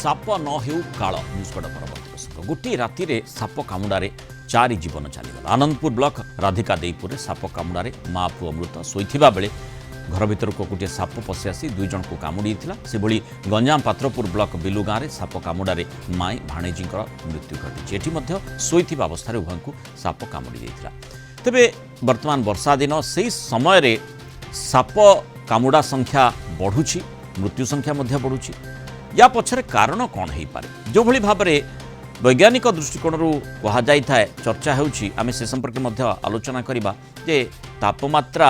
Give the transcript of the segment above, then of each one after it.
Shop न हेउ काल न्यूजकड परवर्ती प्रसंग गोटे राति साप कामुड़े 4 जीवन चलीगला। आनंदपुर ब्लॉक राधिका देईपुर साप कामुड़े माँ पुओ मृत शोइथिबा बेले घर भीतर को गोटे साप पशि आसी 2 जन को कामुड़ी से भली गंजाम पात्रपुर ब्लॉक बिलु गाँव में साप कामुड़े माई भाणेजी मृत्यु घटी। एटी शोइथिबा अवस्था उभय को साप कामुड़ी देइथिला। तेबे वर्तमान वर्षा दिन से समय साप कामुड़ा संख्या बढ़ुछि, मृत्यु संख्या मध्य बढ़ुछि। या पछरे कारण कौन हो पारे? जो भली भाव में वैज्ञानिक दृष्टिकोण कह जाए चर्चा होउछि, आमे से संपर्क में आलोचना करिबा जे तापमात्रा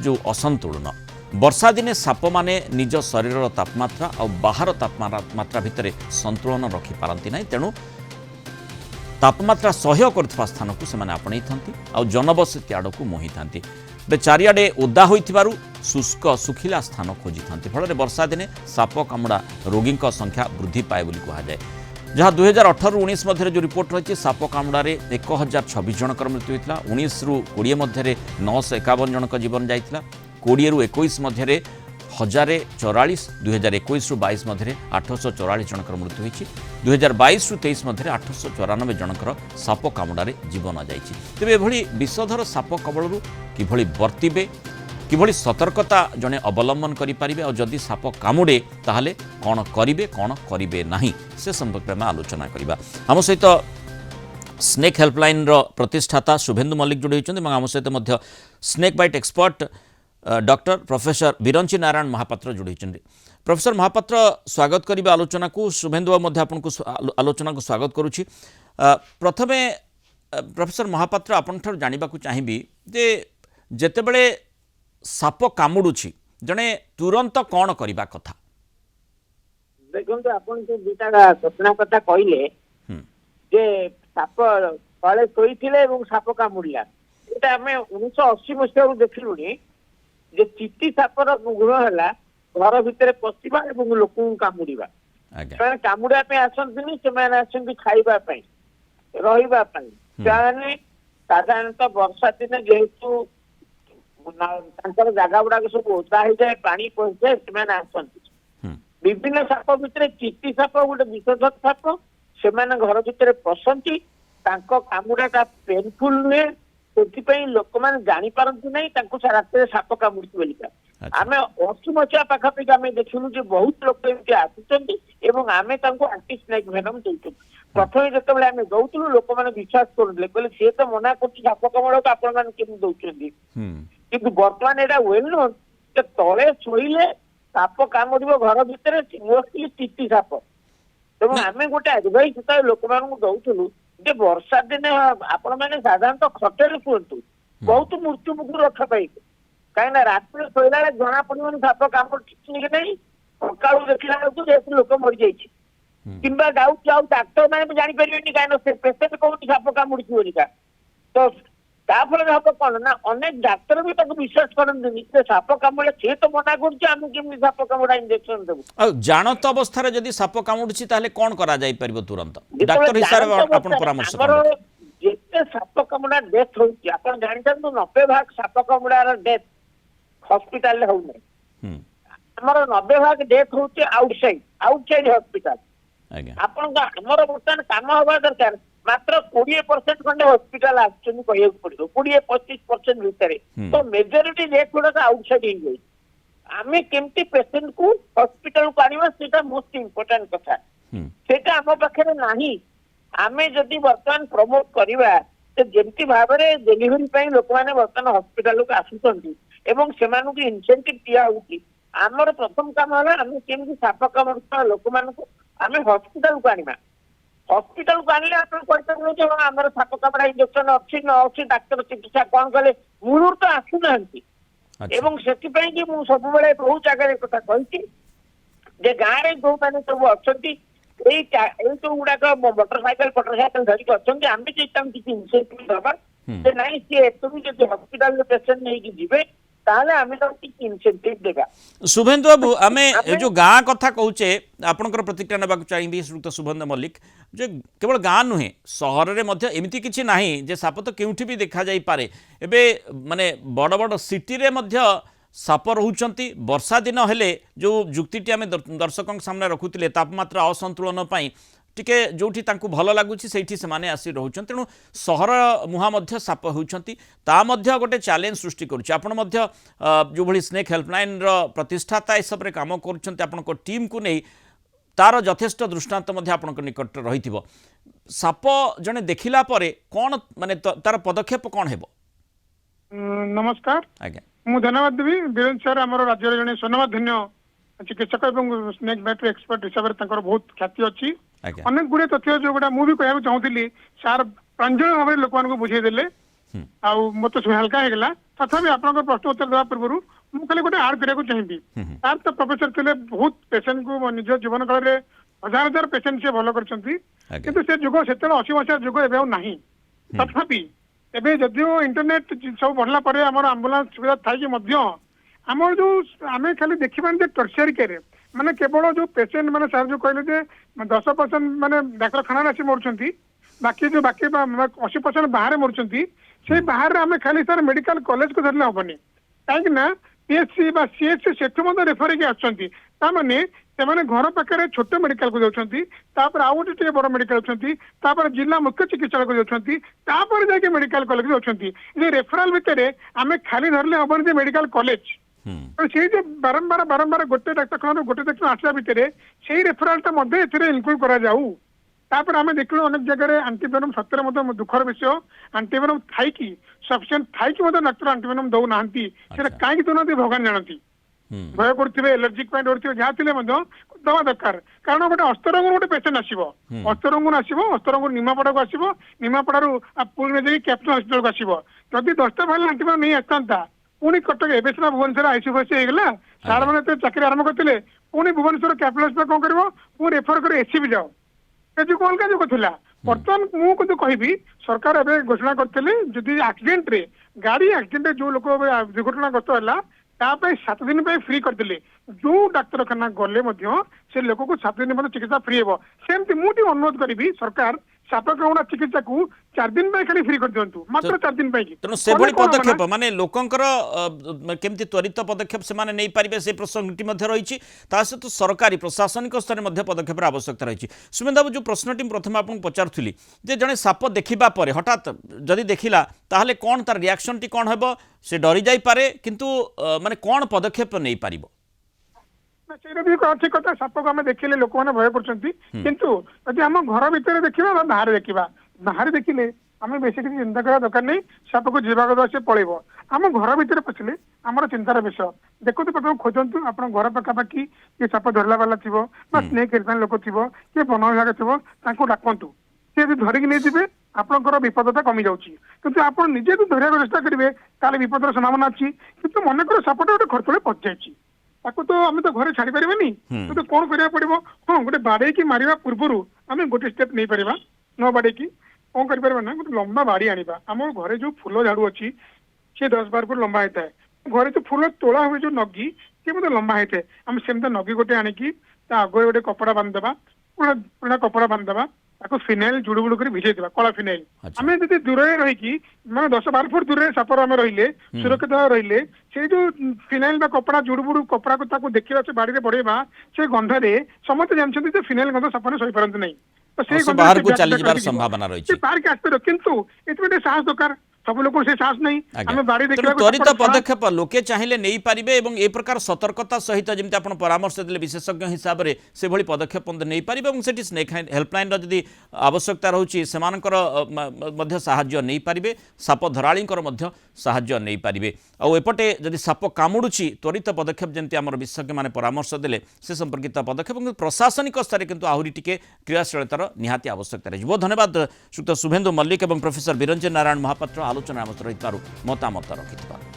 जो असंतुलन वर्षा दिने साप माने निज शरीर तापमात्रा और बाहर तापमात्रा भितर संतुलन रखि पारंती नाही। तेणु तापमात्रा सह्य करथिबा स्थान को सेमाने आपणै थांती और जनबसति आड़कू मोहि थांती। बे चारिआडे ओदा होइथिबारु शुष्क सुखिला स्थान खोजी थांती। फल वर्षा दिने साप कामुड़ा रोगी संख्या वृद्धि पाए बोली कह जाए। जहाँ 2018-19 मध्य जो रिपोर्ट रही साप कामुड़े 1026 जनकर मृत्यु होता। 19 रु 20 मध्य 951 जनक जीवन जाता। 20 रु 21 मध्य 1044, 2021 रु 22 मध्य 844 जनकर मृत्यु होती। 2022 रु 23 मध्य 894 जनकर साप कामुड़े जीवन जाइए। तेज एभली विषधर साप कबलू किभली वर्तिबे, किभली सतर्कता जड़े अवलंबन करें और जदि साप कामुड़े ताहले कौन करेंगे कौन करेंगे नहीं से संपर्क में आलोचना करवा। आम सहित स्नेक हेल्पलाइन प्रतिष्ठाता शुभेन्दु मल्लिक जोड़ी होती। आम सहित snake bite expert doctor professor Biranchi Narayan Mahapatra जोड़ी होती। प्रोफेसर महापात्र स्वागत करिबा आलोचना को। शुभेन्दु आपको आलोचना को स्वागत करुछि। प्रथमे प्रोफेसर महापात्र आपन ठार जानिबा को चाहिबी जे जेतेबेले साप कामुड़ुछि जने तुरंत कौन करबा कथा? देखो आपन जो दुटा घटना कथा कहले जे साप तले शोइथिले एवं साप कामुड़िया, एटा हमें 1980 मसीह देखलुनी जे चिट्टी सापर गुण है घर भितर पशिबा एवं लोक कामुड़िबा। से कामुड़ा आसती से आसती खाइबा रहिबा साधारणतः वर्षा दिन जेहेतु जगह गुड़ाक सब ओदा हो जाए पानी पहुंचे से विभिन्न साप भितर चिट्टी साप गोटे विषधर साप से घर भितर पशंती। कामुड़ा पेनफुल नुहे से लोक मैंने जापारती ना रात साप कामुड़ी बोलिका। आम 80 मसीहा पाखापाखि आम देखलु बहुत लोक एमती आसुच्च आम आंटी स्नेक भेनम दौचु। प्रथम जो आम दौलू लोक मैंने विश्वास करुले कहले सी तो मना कर साप कामुड़ा तो आपण मैंने दौरान किंतु बर्तमान एटा वेल नोन तले शोइले साप कामुड़ घर भितर मोस्टली चिट्टी साप। तेणु आम गोटे एडभाइस लोक मान दौलू जे वर्षा दिन आपण मैंने साधारणतः खटरे शुंतु बहुत मृत्यु मुखर रक्षा पाई कहीं रात शोला जना पड़े साप कामुड़ कि नहीं सका देखला बेलू लोक मरी जाइए कि डाक्टर मैंने जापर कहीं पेसेंट कौन साप कामुड़ी बोलिका। तो ताफल हम कौन ना अनेक डाक्तर भी विश्वास करते साप कामुड़े सी तो मना कर साप कामुड़ा इंजेक्शन देव। जानत अवस्था जदि साप कामुड़ी ताहले कौन करा जाई परिबो? तुरंत डाक्टर हिसाब से आपण परामर्श जेते साप कामुड़ा डेथ होती आपण जानते 90% साप कामुड़ार डेथ हॉस्पिटल हो आमर 90% डेथ होती आउटसाइड हॉस्पिटल। आपण आमर बर्तमान काम हवा दरकार मात्र 20% खंडे हॉस्पिटल आसुन कह पड़ो 20-25% भितर तो मेजोरिटी डेथ गुड़ाक आउटसाइड हो आम केमती पेसेंट को हॉस्पिटल को आनिबा सेटा मोस्ट इम्पोर्टेंट कथा सेटा आम पाखे नाही। आम जदि वर्तमान प्रमोट करवा तो जमती भाव में डेलीवरी लोक मैंने बर्तमान हॉस्पिटल को आसुचंती एवं सेमानकु इंसेंटिव दिया होउची। आमर प्रथम काम है आम केमती साप कामुड़ा लोक मानकु आम हॉस्पिटल को आनिबा। हॉस्पिटल को आने आम साप कामुड़ा इंजेक्शन अच्छी न अच्छी डाक्तर चिकित्सा कौन कले मूलर तो आसुना से सब बहुत जगह कथा कही गाँव जो मैंने सब अच्छा जो गुड़ाक मोटरसाइकेल धरिक अच्छा आम किसी इनसेंटिव दबा ना सी एत हॉस्पिटल पेसेंट नहीं जी इंसेंटिव देगा। शुभेन्दु बाबू आम जो गाँ कथा कहूचे आपंकर प्रतिक्रिया ना चाहिए श्रीयुक्त शुभेन्दु मल्लिक जे केवल गाँ नुहे सहर में एमती किसी ना जे साप तो क्योंठी भी देखा जाई पारे एबे माने बड़ बड़ सिटी रे मध्य साप रोचंती वर्षा दिन हेले जो जुक्ति आम दर्शकों सामने रखुले तापमात्रा असंतुलन टिके जोठी तांकु भल लगुच से माने आसी रोचन तेणु सहर मुहां मध्य साप होती गोटे चैलेंज सृष्टि करुँच जो भली स्नेक हेल्पलाइन प्रतिष्ठाता सब काम कर टीम को नहीं तार यथेष्ट दृष्टांत आपण निकट रही साप जने देखिला परे कौन माने तार पदक्षेप कौन हेबो? नमस्कार आज्ञा मु धन्यवाद देवी वीरेन्द्र सर आम राज्य जड़े स्वनामधन्य चिकित्सक और स्नेक बैटरी एक्सपर्ट हिसाब से बहुत ख्याति अच्छी आज्ञा अनेक गुड़े तथ्य जो गुड़ा मुझे कहना चाहूली सार प्रांजल भाव लोक बुझेदेले मत हल्का होगा तथापि आप प्रश्न उत्तर देवा पूर्व मुझे खाली गोटे आड करने चाहिए तार तो प्रोफेसर थे बहुत पेसेंट को निज जीवन काल में हजार हजार पेसेंट से भल कर से जुग से 80 मसीहा जुग एवं ना तथापि एबे जदियो इंटरनेट सब बढ़ला पर आमर आंबुलांस सुविधा थाई आमर जो आम खाली देखा टर्सियरी केयर माने केवल जो पेसेंट माने सर जो कहले 10% माने डाक्तरखाना आसी मरुछंती बाकी 80% बाहर मरुछंती से बाहर आम खाली सर मेडिकल कॉलेज को धरले हबनी कहीं पीएचसी बा सीएचसी सेठु मते रेफर के आछंती तामाने सेमाने घर पाखरे छोट मेडिकल को जाउछंती तापर आउ गोटे बड़ मेडिकल जाउछंती तापर जिला मुख्य चिकित्सालय को जाउछंती तापर जाके मेडिकल कॉलेज जाउछंती जे रेफरल भितरे आमे खाली धरले हबनी जे मेडिकल कॉलेज से जो बारंबार बारंबार गोटे डाक्तरखाना गोटे डाक्तर आसला भितर से रेफरालटा इनक्लूड करा जाऊ तापर आम देखल अनेक जगह आंटीवेनम सत्य दुखर विषय आंटीवेनम थी सफिसीयंट थी डाक्तर आंटीवेनम दौ ना कहीं दौना भगवान जानती भय करुवे एलर्जिक पॉइंट करुवे जहाँ थे दवा दरकार कारण गोटे अस्तरंग गोटे पेसेंट आसो अस्तरंग आसो अस्तरंग निमापड़ा को आसो निमापड़ू पुणे जाए कैप्टन हस्पिटाल को आसो जदि 10टा भाई आंटीवेनम नहीं आसता पुणी कटक एवं सीना भुवनेश्वर आईसीयू फसी होगा सार मैंने चाकरी आरंभ करते पुणी भुवनेश्वर कैपिटल हस्पिटाल कौन कर पुणी रेफर कर एससीबी जाओ जो अलग जुग था बर्तमान मुझे कहि सरकार एवं घोषणा करते जदि एक्सीडेंट रे गाड़ी एक्सीडेंट जो लोक दुर्घटनाग्रस्त है 7 दिन फ्री करते जो डाक्तरखाना गले से लोक को 7 दिन चिकित्सा फ्री हे सेमती मुझे अनुरोध करी सरकार साप कामुड़ा चिकित्सा को 4 दिन खाली फ्री कर दिंतु मात्र 4 दिन तेणु से पदक्षेप माने लोकंकर केमती त्वरित पदक्षेप से माने नहीं पारिबे से प्रसंगटी मध्य रही सहित सरकारी प्रशासनिक स्तर में पदक्षेप आवश्यकता रही सुमेन बाबू जो प्रश्नटी प्रथम आपको पचारूली जे जड़े साप देखा हठात जदि देखला ताहले कौन तार रिएक्शन टी कौन हेबो से डरी जाई पारे किंतु माने कौन पदक्षेप नहीं पारिबो ठीक कथा साप को आम देखिले लोक मैंने भय कर आम घर भितर देखा बाहर देखा बाहर देखिले आम बेस किसी चिंता करा दरकार नहीं साप को जीवाग से पलैब आम घर भितर पशिले आम चिंतार विषय देखते प्रथम खोजतु आप घर पाखापाखि किए साप धरला वाला थी स्नेक हेल्पलाइन लोक थी किए वन विभाग थी डाकतु सी धरिकी नहीं थे आपंकर विपदता कमी जाऊँगी किंतु आप निजे तो धरने चेष्टा करेंगे ताले विपदर संभावना अच्छी किंतु मनकर सापटा गोटे खरतले पचि जाइए ताको तो आम तो घरे छाड़ी पारे तो कौन करा पड़ो हाँ गोटे बाड़े मारिबा पूर्व आम गोटे स्टेप नहीं पार न बाड़े कौन कर ना गोटे लंबा बाड़ी आनिबा आम घरे जो फूल झाड़ू अच्छी सी 10-12 फुट लंबा होता है घरे जो फूल तोला हुए जो नगी सी मतलब लंबा होता है आम सेमती नगी गोटे आणिकी आगे गोटे कपड़ा बांधदेवा पुराना कपड़ा बांधदेवा फिनाइल जुड़ जुड़ कर भिजे कला फिनाइल आम जब दूर रही मैं 10-12 फुट दूर सापर आम रही सुरक्षित भाव रही से जो फिनाइल कपड़ा जुड़ बुड़ कपड़ा को देखा से बाड़ी में बढ़ेवा से गंधे समस्त जानते फिनाइल गंध सापने सही पारती नहीं तो से बाहर को चली जाबार संभावना रही पार्क आसपार किंतु ये साहस दरकार सब लोग से साहस नहीं आम बाड़ी देखा त्वरित पदक्षेप लोके चाहिए नहीं पारिबे एवं ए प्रकार सतर्कता सहित जमी आप परामर्श देले विशेषज्ञ हिसाब से से भली पदक्षेप नहीं पारिबे एवं सेठी स्नेक हेल्पलाइन जदि आवश्यकता रहुची सेमानकर मध्य साहाय्य नहीं पारिबे साप धराळींकर मध्य साहाय्य नहीं पारिबे आ एपटे जदि साप कामुडुची त्वरित पदक्षेप जमी आम विशेषज्ञ माने परामर्श देले से संपर्कित पदक्षेप प्रशासनिक स्तर किंतु आहरी टिके क्रियाशीलतार निहाती आवश्यकता रही बहुत धन्यवाद श्रीयुक्त शुभेन्दु मल्लिक और प्रोफेसर बिरंजन नारायण महापात्र आलोचना रही मतामत रखि